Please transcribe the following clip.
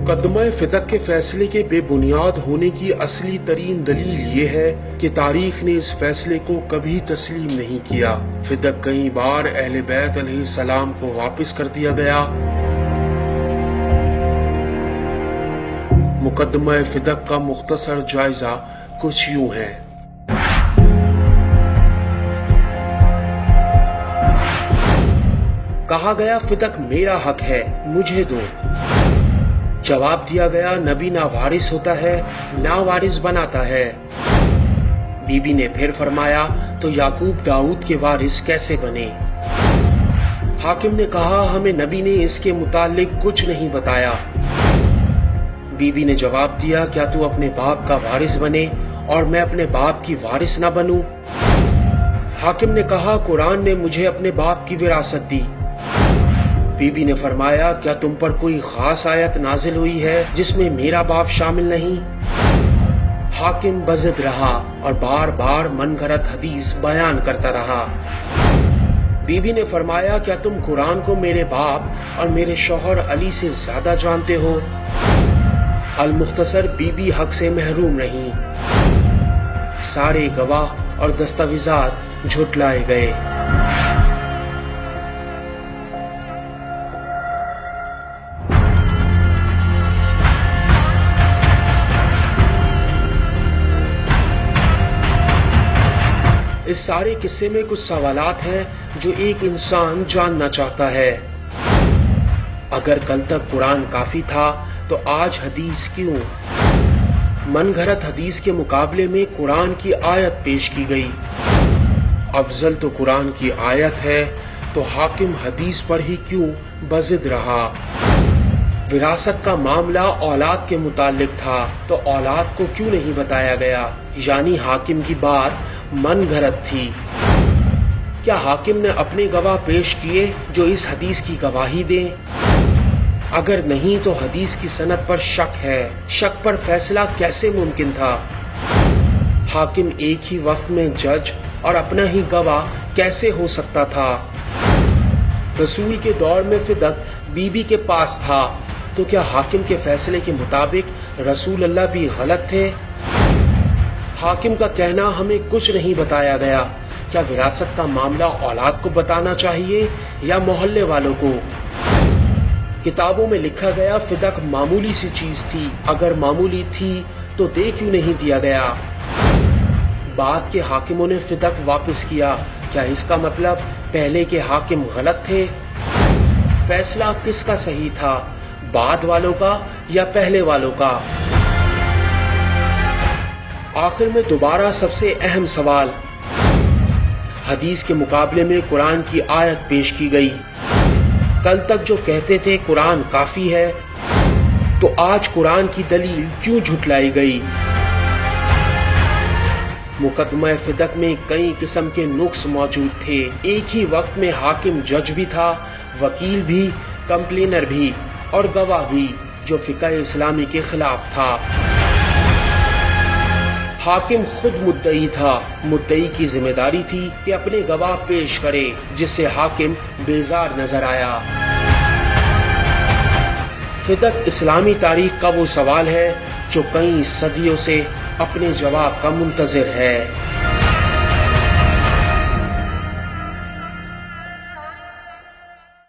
मुकदमा फिदक के फैसले के बेबुनियाद होने की असली तरीन दलील ये है कि तारीख ने इस फैसले को कभी तस्लीम नहीं किया। फिदक कई बार अहले बैत अलैहिस्सलाम को वापस कर दिया गया। मुकदमा फिदक का मुख्तसर जायजा कुछ यूं है। कहा गया फिदक मेरा हक है, मुझे दो। जवाब दिया गया नबी ना वारिस होता है ना वारिस बनाता है। बीबी ने फिर फरमाया तो याकूब दाऊद के वारिस कैसे बने? हाकिम ने कहा हमें नबी ने इसके मुतालिक कुछ नहीं बताया। बीबी ने जवाब दिया क्या तू अपने बाप का वारिस बने और मैं अपने बाप की वारिस ना बनूं? हाकिम ने कहा कुरान ने मुझे अपने बाप की विरासत दी। बीबी ने फरमाया क्या तुम पर कोई खास आयत नाजिल हुई है जिसमें मेरा बाप शामिल नहीं? हाकिम बज़द रहा और बार बार मनगढ़ंत हदीस बयान करता रहा। बीबी ने फरमाया क्या तुम कुरान को मेरे बाप और मेरे शौहर अली से ज्यादा जानते हो? अल-मुख्तसर बीबी हक से महरूम रही। सारे गवाह और दस्तावेजात झुटलाए गए। इस सारे किस्से में कुछ सवालात हैं जो एक इंसान जानना चाहता है। अगर कल तक कुरान काफी था तो आज हदीस क्यों? मनगढ़ंत हदीस के मुकाबले में कुरान की आयत पेश की गई। अफजल तो कुरान की आयत है, तो हाकिम हदीस पर ही क्यों बज़द रहा? विरासत का मामला औलाद के मुतालिक था, तो औलाद को क्यों नहीं बताया गया? यानी हाकिम की बात मनगढ़ंत थी। क्या हाकिम ने अपने गवाह पेश किए जो इस हदीस की गवाही दें? अगर नहीं तो हदीस की सनद पर शक है। शक पर फैसला कैसे मुमकिन था? हाकिम एक ही वक्त में जज और अपना ही गवाह कैसे हो सकता था? रसूल के दौर में फिदक बीबी के पास था, तो क्या हाकिम के फैसले के मुताबिक रसूल अल्लाह भी गलत थे? हाकिम का कहना हमें कुछ नहीं बताया गया। क्या विरासत का मामला औलाद को बताना चाहिए या मोहल्ले वालों को? किताबों में लिखा गया फिदक मामूली सी चीज थी। अगर मामूली थी तो दे क्यों नहीं दिया गया? बाद के हाकिमों ने फिदक वापस किया। क्या इसका मतलब पहले के हाकिम गलत थे? फैसला किसका सही था, बाद वालों का या पहले वालों का? आखिर में दोबारा सबसे अहम सवाल, हदीस के मुकाबले में कुरान की आयत पेश की गई। कल तक जो कहते थे कुरान काफी है, तो आज कुरान की दलील क्यों झुटलाई गई? मुकदमा फिदक में कई किस्म के नुक्स मौजूद थे। एक ही वक्त में हाकिम जज भी था, वकील भी, कंप्लेनर भी और गवाह भी, जो फिक़ह इस्लामी के खिलाफ था। हाकिम खुद मुद्दई था। मुद्दई की जिम्मेदारी थी कि अपने गवाह पेश करे, जिससे हाकिम बेजार नजर आया। फिदक इस्लामी तारीख का वो सवाल है जो कई सदियों से अपने जवाब का मुंतजिर है।